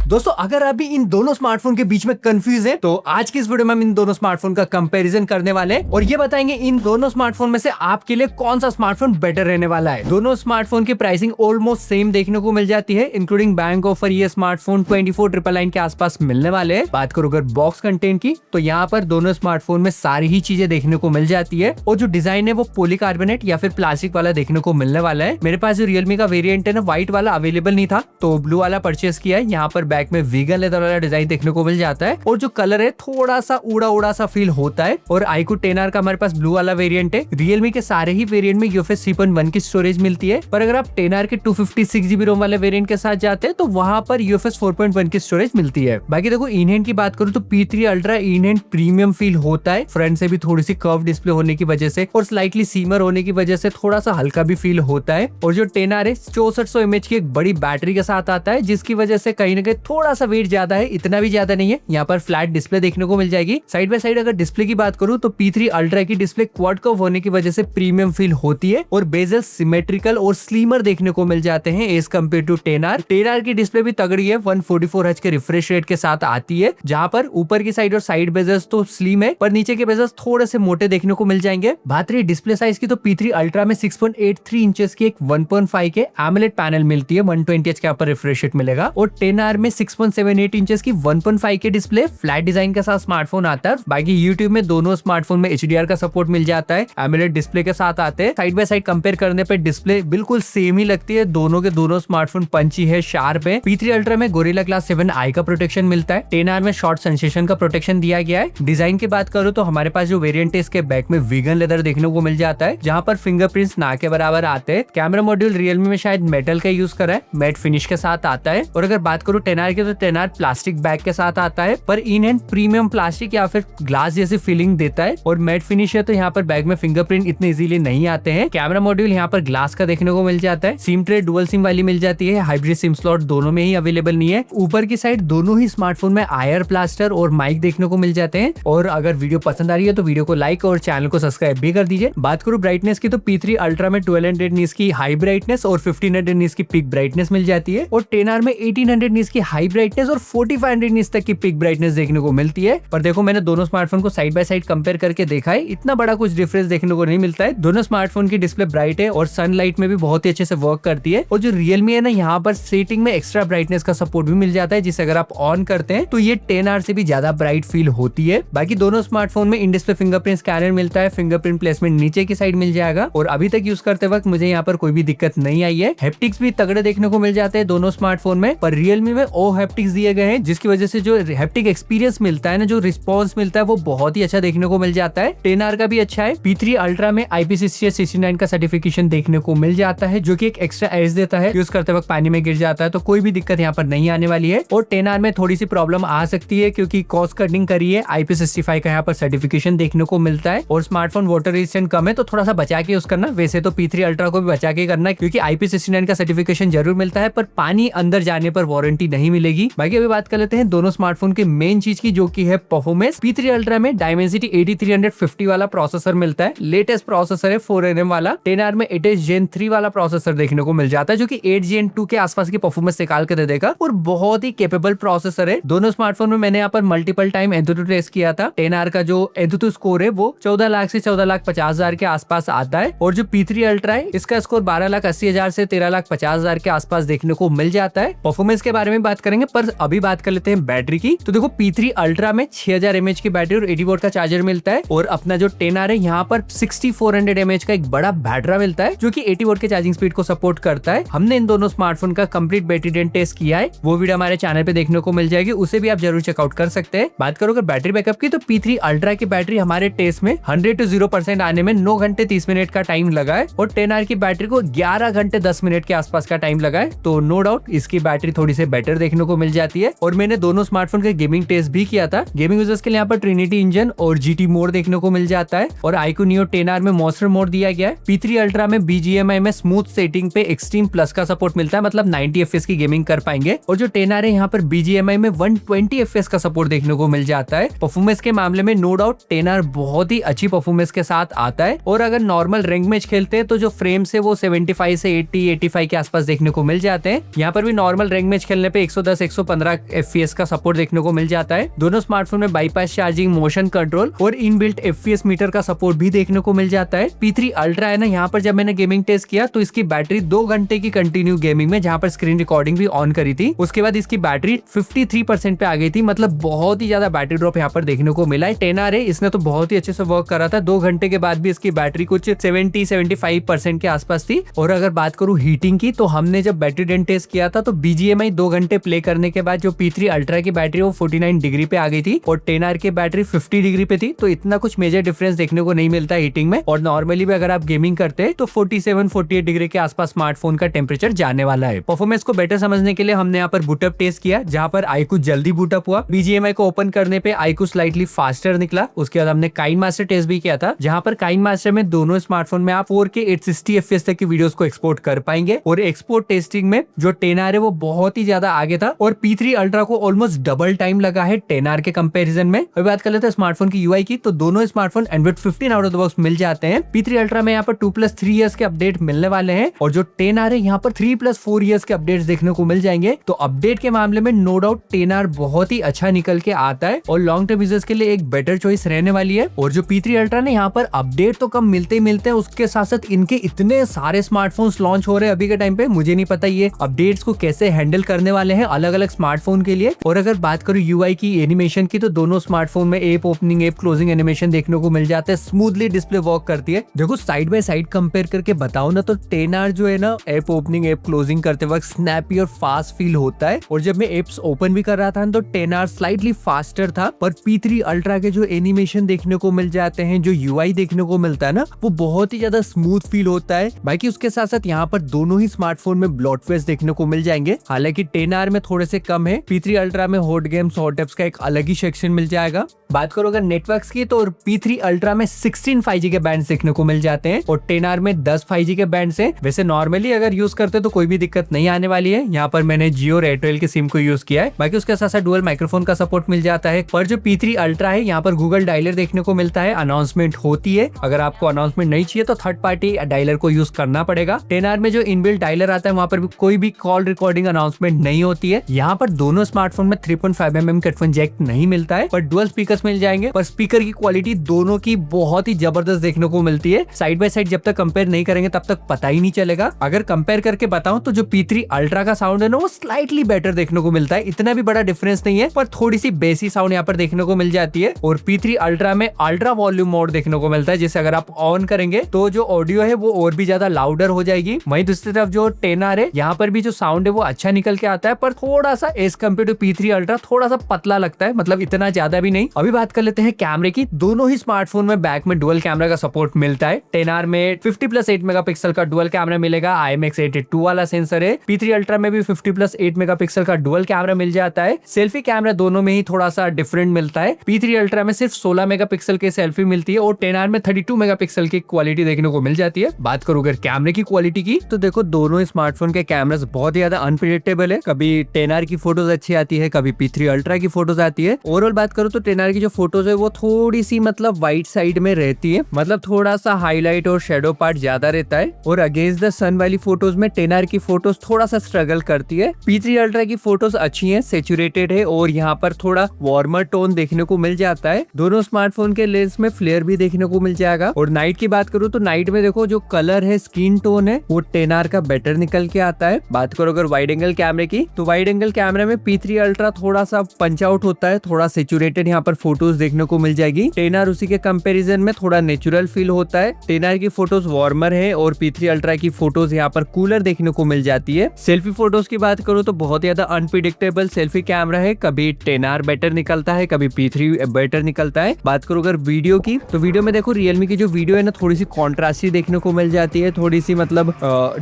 दोस्तों अगर अभी इन दोनों स्मार्टफोन के बीच में कंफ्यूज है तो आज की इस वीडियो में हम इन दोनों स्मार्टफोन का कंपैरिजन करने वाले हैं और ये बताएंगे इन दोनों स्मार्टफोन में से आपके लिए कौन सा स्मार्टफोन बेटर रहने वाला है। दोनों स्मार्टफोन की प्राइसिंग ऑलमोस्ट सेम देखने को मिल जाती है, इंक्लूडिंग बैंक ऑफर। ये स्मार्टफोन 24,999 के आसपास मिलने वाले हैं। बात करो अगर बॉक्स कंटेंट की तो यहाँ पर दोनों स्मार्टफोन में सारी ही चीजें देखने को मिल जाती है और जो डिजाइन है वो पॉलीकार्बोनेट या फिर प्लास्टिक वाला देखने को मिलने वाला है। मेरे पास जो रियलमी का वेरिएंट है ना, व्हाइट वाला अवेलेबल नहीं था तो ब्लू वाला परचेस किया है। यहाँ पर बैक में वीगन लेदर वाला डिजाइन देखने को मिल जाता है और जो कलर है थोड़ा सा उड़ा उड़ा सा फील होता है। और iQOO 10R का हमारे पास ब्लू वाला वेरिएंट है। रियलमी के सारे ही वेरिएंट में UFS 3.1 की स्टोरेज मिलती है, पर अगर आप 10R के 256GB रोम वाले वेरिएंट के साथ जाते हैं तो वहां पर UFS 4.1 की स्टोरेज मिलती है। बाकी देखो इन हैंड की बात करूं तो P3 ultra in hand premium feel होता है। फ्रंट से भी थोड़ी सी कर्व डिस्प्ले होने की वजह से और स्लाइटली सीमर होने की वजह से थोड़ा सा हल्का भी फील होता है। और जो 10R है 6400 mAh की एक बड़ी बैटरी के साथ आता है, जिसकी वजह से कहीं ना कहीं थोड़ा सा वेट ज्यादा है, इतना भी ज्यादा नहीं है। यहाँ पर फ्लैट डिस्प्ले देखने को मिल जाएगी। साइड बाय साइड अगर डिस्प्ले की बात करूं तो P3 अल्ट्रा की डिस्प्ले क्वाड कर्व होने की वजह से प्रीमियम फील होती है और बेजल सिमेट्रिकल और स्लिमर देखने को मिल जाते हैं as compare to 10R। 10R की डिस्प्ले भी तगड़ी है, 144Hz के रिफ्रेश रेट के साथ आती है, जहां पर ऊपर की साइड और साइड बेजल्स तो स्लिम है पर नीचे के बेजल्स थोड़े से मोटे देखने को मिल जाएंगे। बात रही डिस्प्ले साइज की तो P3 अल्ट्रा में 6.83 इंचेस की एक 1.5 के AMOLED पैनल मिलती है, 120Hz के ऊपर रिफ्रेश रेट मिलेगा। और 10R में 6.78 इंचेस की 1.5 के डिस्प्ले फ्लैट डिजाइन के साथ स्मार्टफोन आता है। बाकी YouTube में दोनों स्मार्टफोन में HDR का सपोर्ट मिल जाता है, AMOLED डिस्प्ले के साथ आते हैं। साइड बाय साइड कंपेयर करने पे डिस्प्ले बिल्कुल सेम ही लगती है। दोनों के दोनों स्मार्टफोन पंची है, शार्प है। P3 अल्ट्रा में गोरिल्ला ग्लास 7 आई का प्रोटेक्शन मिलता है, 10R में शॉर्ट सेंसेशन का प्रोटेक्शन दिया गया है। डिजाइन की बात करूं तो हमारे पास जो वेरिएंट है इसके बैक में वीगन लेदर देखने को मिल जाता है, जहां पर फिंगरप्रिंट्स ना के बराबर आते हैं। कैमरा मॉड्यूल रियलमी में शायद मेटल का यूज करा है, मैट फिनिश के साथ आता है। और अगर बात करूं 10R की तो 10R प्लास्टिक बैग के साथ आता है, पर इन हैंड प्रीमियम प्लास्टिक या फिर ग्लास जैसी फीलिंग देता है। और मैट फिनिश है तो यहाँ पर बैग में फिंगरप्रिंट इतने इजीली नहीं आते हैं। कैमरा मॉड्यूल यहाँ पर ग्लास का देखने को मिल जाता है। सिम ट्रे डुअल सिम वाली मिल जाती है, हाइब्रिड सिम स्लॉट दोनों में ही अवेलेबल नहीं है। ऊपर की साइड दोनों ही स्मार्टफोन में IR ब्लास्टर और माइक देखने को मिल जाते हैं। और अगर वीडियो पसंद आ रही है तो वीडियो को लाइक और चैनल को सब्सक्राइब भी कर दीजिए। बात करूं ब्राइटनेस की तो P3 अल्ट्रा में 1200 नीट्स की हाई ब्राइटनेस और 1500 नीट्स की पिक ब्राइटनेस मिल जाती है। और 10R में 1800 नीट्स की हाई ब्राइटनेस और 4500 नीट्स तक की पिक ब्राइटनेस देखने को मिलती है। पर देखो मैंने दोनों स्मार्टफोन को साइड बाय साइड कंपेयर करके देखा है, इतना बड़ा कुछ डिफरेंस देखने को नहीं मिलता है। दोनों स्मार्टफोन की डिस्प्ले ब्राइट है और सनलाइट में भी बहुत ही अच्छे से वर्क करती है। और जो रियलमी है ना, यहाँ पर सेटिंग में एक्स्ट्रा ब्राइटनेस का सपोर्ट भी मिल जाता है, जिसे अगर आप ऑन करते हैं तो ये 10R से भी ज्यादा ब्राइट फील होती है। बाकी दोनों स्मार्टफोन में इन डिस्प्ले फिंगरप्रिंट स्कैनर मिलता है, फिंगरप्रिंट प्लेसमेंट नीचे की साइड मिल जाएगा और अभी तक यूज करते वक्त मुझे यहाँ पर कोई भी दिक्कत नहीं आई है। हैप्टिक्स भी तगड़े देखने को मिल जाते हैं दोनों स्मार्टफोन में, पर रियलमी में ओ हैप्टिक्स दिए गए हैं, जिसकी वजह से जो हैप्टिक एक्सपीरियंस मिलता है ना, जो रिस्पॉन्स मिलता है वो बहुत ही अच्छा देखने को मिल जाता है। 10R का भी अच्छा है। P3 अल्ट्रा में IP68 69 का सर्टिफिकेशन देखने को मिल जाता है, जो कि एक एक्स्ट्रा एज देता है। यूज करते वक्त पानी में गिर जाता है तो कोई भी दिक्कत यहाँ पर नहीं आने वाली है। और 10R में थोड़ी सी प्रॉब्लम आ सकती है क्योंकि कॉस्ट कटिंग करी है, IP65 का यहाँ पर सर्टिफिकेशन देखने को मिलता है और स्मार्टफोन वाटर रेजिस्टेंट कम है तो थोड़ा सा बचा के यूज करना। वैसे तो P3 अल्ट्रा को भी बचा के करना क्योंकि IP69 का सर्टिफिकेशन जरूर मिलता है, पर पानी अंदर जाने पर वारंटी नहीं मिलेगी। बाकी अभी बात कर लेते हैं दोनों स्मार्टफोन के मेन चीज की, जो की है परफॉर्मेंस। P3 अल्ट्रा में Dimensity 8350 वाला प्रोसेसर मिलता है, लेटेस्ट प्रोसेसर है 4nm वाला। 10R में 8H Gen 3 वाला प्रोसेसर देखने को मिल जाता है, जो कि 8 Gen 2 के आसपास की परफॉर्मेंस निकाल के दे देगा और बहुत ही कैपेबल प्रोसेसर है। दोनों स्मार्टफोन में मैंने यहाँ पर मल्टीपल टाइम Antutu टेस्ट किया था। 10R का जो Antutu स्कोर है वो 14 लाख से 14,50,000 के आसपास आता है और जो P3 अल्ट्रा है इसका स्कोर 12,80,000 से 13,50,000 के आसपास देखने को मिल जाता है। परफॉर्मेंस के बारे में बात करेंगे, पर अभी बात कर लेते हैं बैटरी की। तो देखो P3 अल्ट्रा में 6000 mAh की बैटरी और 80 वोल्ट का चार्जर मिलता है और अपना जो 10R है यहाँ पर 6400 mAh का एक बड़ा बैटरा मिलता है, जो कि 80 वोल्ट के चार्जिंग स्पीड को सपोर्ट करता है। हमने इन दोनों स्मार्टफोन का कंप्लीट बैटरी ड्रेन टेस्ट किया है, वो वीडियो हमारे चैनल पे देखने को मिल जाएगी, उसे भी आप जरूर चेकआउट कर सकते हैं। बात करो अगर बैटरी बैकअप की तो P3 अल्ट्रा की बैटरी हमारे टेस्ट में 100 to 0% आने में 9 घंटे 30 मिनट का टाइम लगा है और 10R की बैटरी को 11 घंटे 10 मिनट के आसपास का टाइम लगा है। तो नो डाउट इसकी बैटरी थोड़ी से बेटर देखने को मिल जाती है। और मैंने दोनों स्मार्टफोन का गेमिंग टेस्ट भी किया था। गेमिंग यूजर्स के लिए यहाँ पर ट्रिनिटी इंजन और GT मोड देखने को मिल जाता है और iQOO Neo 10R में मॉन्स्टर मोड दिया गया है। P3 अल्ट्रा में BGMI में स्मूथ सेटिंग पे एक्सट्रीम प्लस का सपोर्ट मिलता है, मतलब 90 FPS की गेमिंग कर पाएंगे। और जो 10R है यहाँ पर BGMI में 120 FPS का सपोर्ट देखने को मिल जाता है। परफॉर्मेंस के मामले में नो डाउट 10R बहुत ही अच्छी परफॉर्मेंस के साथ आता है। और अगर नॉर्मल रैंक मैच खेलते हैं तो जो फ्रेम्स है वो 75 से 80-85 के आसपास देखने को मिल जाते हैं। यहाँ पर भी नॉर्मल रैंक मैच खेलने पे 110 115 FPS का सपोर्ट देखने को मिल जाता है। दोनों स्मार्टफोन में बाईपास चार्जिंग, मोशन कंट्रोल और इनबिल्ट FPS मीटर का सपोर्ट भी देखने को मिल जाता है। P3 अल्ट्रा है ना, यहाँ पर जब मैंने गेमिंग टेस्ट किया तो इसकी बैटरी 2 घंटे की कंटिन्यू गेमिंग में, जहाँ पर स्क्रीन रिकॉर्डिंग भी ऑन करी थी, उसके बाद इसकी बैटरी 53% पे आ गई थी। मतलब बहुत ही ज्यादा बैटरी ड्रॉप यहाँ पर देखने को मिला है। 10R है, इसने तो बहुत ही अच्छे से वर्क करा था। 2 घंटे के बाद भी इसकी बैटरी कुछ 70-75% के आसपास थी। और अगर बात करूं हीटिंग की, तो हमने जब बैटरी डेंट टेस्ट किया था तो BGMI 2 घंटे प्ले करने के बाद जो P3 अल्ट्रा की बैटरी वो 49 डिग्री पे आ गई थी और 10R की बैटरी 50 डिग्री पे थी। तो इतना कुछ मेजर डिफरेंस देखने को नहीं मिलता हीटिंग में। और नॉर्मली भी अगर आप गेमिंग करते हैं तो 47-48 डिग्री के आसपास स्मार्टफोन का टेम्परेचर जाने वाला है। परफॉर्मेंस को बेटर समझने के लिए हमने यहाँ पर बूटअप टेस्ट किया, जहाँ पर iQOO जल्दी बूटअप हुआ। BGMI को ओपन करने पे iQOO स्लाइटली फास्टर निकला। उसके बाद हमने काइनमास्टर टेस्ट भी किया था, जहाँ पर काइनमास्टर में दोनों स्मार्टफोन में आप 4K 860 FPS तक की वीडियोस को एक्सपोर्ट कर पाएंगे। और एक्सपोर्ट टेस्टिंग में जो 10R है वो बहुत ही ज्यादा आगे था और P3 अल्ट्रा को ऑलमोस्ट डबल टाइम लगा है 10R के कंपैरिजन में। अभी बात कर लेते हैं स्मार्टफोन की UI की, तो दोनों smartphone Android 15 out of the box मिल जाते हैं। P3 अल्ट्रा में यहाँ पर 2+3 इयर्स के अपडेट मिलने वाले हैं और जो 10R है यहाँ पर 3+4 इयर्स के अपडेट्स देखने को मिल जाएंगे। तो अपडेट के मामले में नो डाउट 10R बहुत ही अच्छा निकल के आता है और लॉन्ग टर्म यूजर्स के लिए एक बेटर चॉइस रहने वाली है। और जो P3 अल्ट्रा ने यहाँ पर अपडेट तो कम मिलते ही मिलते हैं, उसके साथ साथ इनके इतने सारे स्मार्टफोन्स लॉन्च हो रहे हैं अभी के टाइम पे, मुझे नहीं पता ये अपडेट्स को कैसे हैंडल करने वाले हैं अलग अलग स्मार्टफोन के लिए। और अगर बात करूं UI की, एनिमेशन की, तो दोनों स्मार्टफोन में app opening, app closing animation देखने को मिल जाता है। स्मूथली डिस्प्ले वर्क करती है। देखो साइड बाय साइड कंपेयर करके बताओ ना, तो 10R जो है ना, ऐप ओपनिंग, ऐप क्लोजिंग करते वक्त स्नैपी और फास्ट फील होता है। और जब मैं एप्स ओपन भी कर रहा था तो 10R स्लाइटली फास्टर था। पर P3 अल्ट्रा के जो एनिमेशन देखने को मिल जाते हैं, जो UI देखने को मिलता है ना, वो बहुत ही ज्यादा स्मूथ फील होता है। बाकी उसके साथ साथ यहाँ पर दोनों ही स्मार्टफोन में ब्लॉटवेयर देखने को मिल जाएंगे। हालांकि 10R में थोड़े से कम है। P3 अल्ट्रा में हॉट गेम्स, हॉट एप्स का एक अलग ही सेक्शन मिल जाएगा। बात करो अगर नेटवर्क्स की, तो P3 अल्ट्रा में 16 5G के बैंड देखने को मिल जाते हैं और 10R में 10 5G के बैंड है। वैसे नॉर्मली अगर यूज करते तो कोई भी दिक्कत नहीं आने वाली है। यहाँ पर मैंने जियो और एयरटेल के सिम को यूज किया है। बाकी उसके साथ साथ डुअल माइक्रोफोन का सपोर्ट मिल जाता है। पर जो P3 अल्ट्रा है, यहाँ पर गूगल डायलर देखने को मिलता है, अनाउंसमेंट होती है। अगर आपको अनाउंसमेंट नहीं चाहिए तो थर्ड पार्टी डायलर को यूज करना पड़ेगा। 10R में जो इनबिल्ट डायलर आता है, वहाँ पर भी कोई भी कॉल रिकॉर्डिंग अनाउंसमेंट नहीं होती है। यहाँ पर दोनों स्मार्टफोन में 3.5mm हेडफोन जैक नहीं मिलता है, पर डुअल स्पीकर्स मिल जाएंगे। पर स्पीकर की क्वालिटी दोनों की बहुत ही जबरदस्त देखने को मिलती है। साइड बाय साइड जब तक कंपेयर नहीं करेंगे तब तक पता ही नहीं चलेगा। अगर कंपेयर करके बताऊं तो जो P3 अल्ट्रा का साउंड है ना, वो स्लाइटली बेटर देखने को मिलता है। इतना भी बड़ा डिफरेंस नहीं है, पर थोड़ी सी बेसी साउंड यहाँ पर देखने को मिल जाती है। और P3 अल्ट्रा में अल्ट्रा वॉल्यूम मोड देखने को मिलता है, जिसे अगर आप ऑन करेंगे तो जो ऑडियो है वो और भी ज्यादा लाउडर हो जाएगी। वहीं दूसरी तरफ जो 10R है, यहाँ पर भी जो साउंड है वो अच्छा निकल के आता है, पर थोड़ा सा as compare to P3 ultra थोड़ा सा पतला लगता है, मतलब इतना ज्यादा भी नहीं। अभी बात कर लेते हैं कैमरे की। दोनों ही स्मार्टफोन में बैक में डुअल कैमरा का सपोर्ट मिलता है। 10R में 50+8 मेगापिक्सल का डुअल कैमरा मिलेगा, IMX882 वाला सेंसर है। P3 अल्ट्रा में भी 50+8 मेगापिक्सल का डुअल कैमरा मिल जाता है। सेल्फी कैमरा दोनों में ही थोड़ा सा डिफरेंट मिलता है। P3 अल्ट्रा में सिर्फ 16 मेगापिक्सल की सेल्फी मिलती है और 10R में 32 मेगापिक्सल की क्वालिटी देखने को मिल जाती है। बात करूं अगर कैमरे की क्वालिटी की, तो देखो दोनों स्मार्टफोन के कैमरास बहुत ही ज्यादा अनप्रेडिक्टेबल है। कभी 10R की फोटोज अच्छी आती है, कभी P3 अल्ट्रा की फोटोज आती है। ओवरऑल बात करूं तो 10R की जो फोटोज है वो थोड़ी सी मतलब वाइट साइड में रहती है, मतलब थोड़ा सा हाईलाइट और शेडो पार्ट ज्यादा रहता है। और अगेंस्ट द सन वाली फोटोज में 10R की फोटोज थोड़ा सा स्ट्रगल करती है। P3 अल्ट्रा की फोटोज अच्छी है, सेचुरेटेड है और यहाँ पर थोड़ा वार्मर टोन देखने को मिल जाता है। दोनों स्मार्टफोन के लेंस में फ्लेयर भी देखने को मिल जाएगा। और नाइट की बात करूं तो नाइट में देखो जो कलर है, स्किन टोन है, वो 10R का बेटर निकल के आता है। बात करो अगर वाइड एंगल कैमरे की, तो वाइड एंगल कैमरे में P3 अल्ट्रा थोड़ा सा पंच आउट होता है, थोड़ा सेचुरेटेड यहाँ पर फोटोज देखने को मिल जाएगी। 10R उसी के कंपैरिजन में थोड़ा नेचुरल फील होता है। 10R की फोटोज वार्मर है और P3 अल्ट्रा की फोटोज यहाँ पर कूलर देखने को मिल जाती है। सेल्फी फोटोज की बात करो तो बहुत ज्यादा अनप्रिडिक्टेबल सेल्फी कैमरा है, कभी 10R बेटर निकलता है, कभी P3 बेटर निकलता है। बात करो अगर वीडियो की, तो वीडियो में देखो रियलमी की जो वीडियो है ना, थोड़ी सी कॉन्ट्रास्टी देखने को मिल जाती है, थोड़ी सी मतलब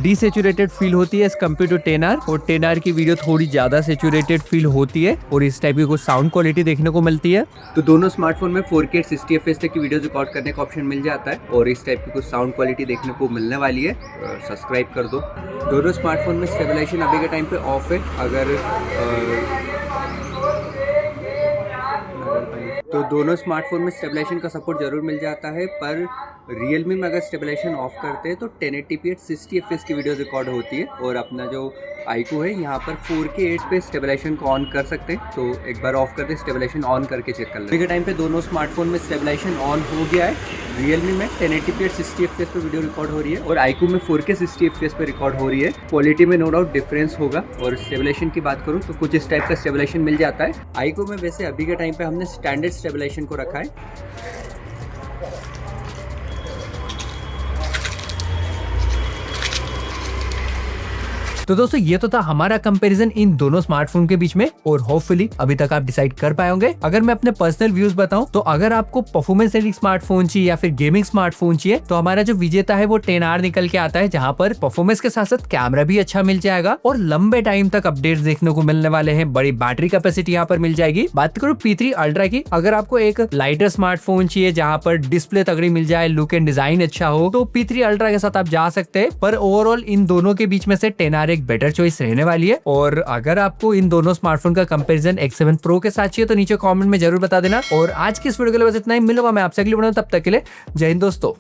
डिसेचुरेटेड फील होती है एज कम्पेयर टू 10R। और 10R की वीडियो थोड़ी ज्यादा सेचुरेटेड फील होती है और इस टाइप की कुछ साउंड क्वालिटी देखने को मिलती है। तो दोनों स्मार्टफोन में 4K 60 FPS तक की वीडियो रिकॉर्ड करने का ऑप्शन मिल जाता है और इस टाइप की कुछ साउंड क्वालिटी देखने को मिलने वाली है। सब्सक्राइब कर दो। दोनों स्मार्टफोन में स्टेबलाइजेशन अभी के टाइम पे ऑफ है। अगर तो दोनों स्मार्टफोन में स्टेबलाइजेशन का सपोर्ट जरूर मिल जाता है, पर Realme में अगर स्टेबलाइजेशन ऑफ करते हैं तो 1080p at 60 fps की वीडियोस रिकॉर्ड होती है, और अपना जो iQOO है यहाँ पर 4K 8 पे स्टेबलाइजेशन को ऑन कर सकते हैं। तो एक बार ऑफ करते स्टेबलाइजेशन ऑन करके चेक कर लेते हैं। अभी के टाइम पे दोनों स्मार्टफोन में स्टेबलाइजेशन ऑन हो गया है। Realme में 1080p at 60 fps पे वीडियो रिकॉर्ड हो रही है, और iQOO में 4K 60 fps पे रिकॉर्ड हो रही है। क्वालिटी में नो डाउट डिफरेंस होगा। और स्टेबलाइजेशन की बात करूँ तो कुछ इस टाइप का स्टेबलाइजेशन मिल जाता है। iQOO में वैसे अभी के टाइम पे हमने स्टैंडर्ड स्टेबलाइजेशन को रखा है। तो दोस्तों ये तो था हमारा कंपैरिजन इन दोनों स्मार्टफोन के बीच में, और होपफुली अभी तक आप डिसाइड कर पाए होंगे। अगर मैं अपने पर्सनल व्यूज बताऊं तो अगर आपको परफॉर्मेंस सेटिंग स्मार्टफोन चाहिए या फिर गेमिंग स्मार्टफोन चाहिए तो हमारा जो विजेता है वो 10R निकल के आता है, जहां पर परफॉर्मेंस के साथ साथ कैमरा भी अच्छा मिल जाएगा और लंबे टाइम तक अपडेट्स देखने को मिलने वाले हैं। बड़ी बैटरी कैपेसिटी यहाँ पर मिल जाएगी। बात करूं P3 अल्ट्रा की, अगर आपको एक लाइटर स्मार्टफोन चाहिए जहां पर डिस्प्ले तगड़ी मिल जाए, लुक एंड डिजाइन अच्छा हो, तो P3 अल्ट्रा के साथ आप जा सकते हैं। पर ओवरऑल इन दोनों के बीच में से 10R एक बेटर चॉइस रहने वाली है। और अगर आपको इन दोनों स्मार्टफोन का कंपैरिजन X7 Pro के साथ चाहिए तो नीचे कमेंट में जरूर बता देना। और आज की इस वीडियो के लिए बस इतना ही। मिलूंगा मैं आपसे अगली वीडियो में, तब तक के लिए जय हिंद दोस्तों।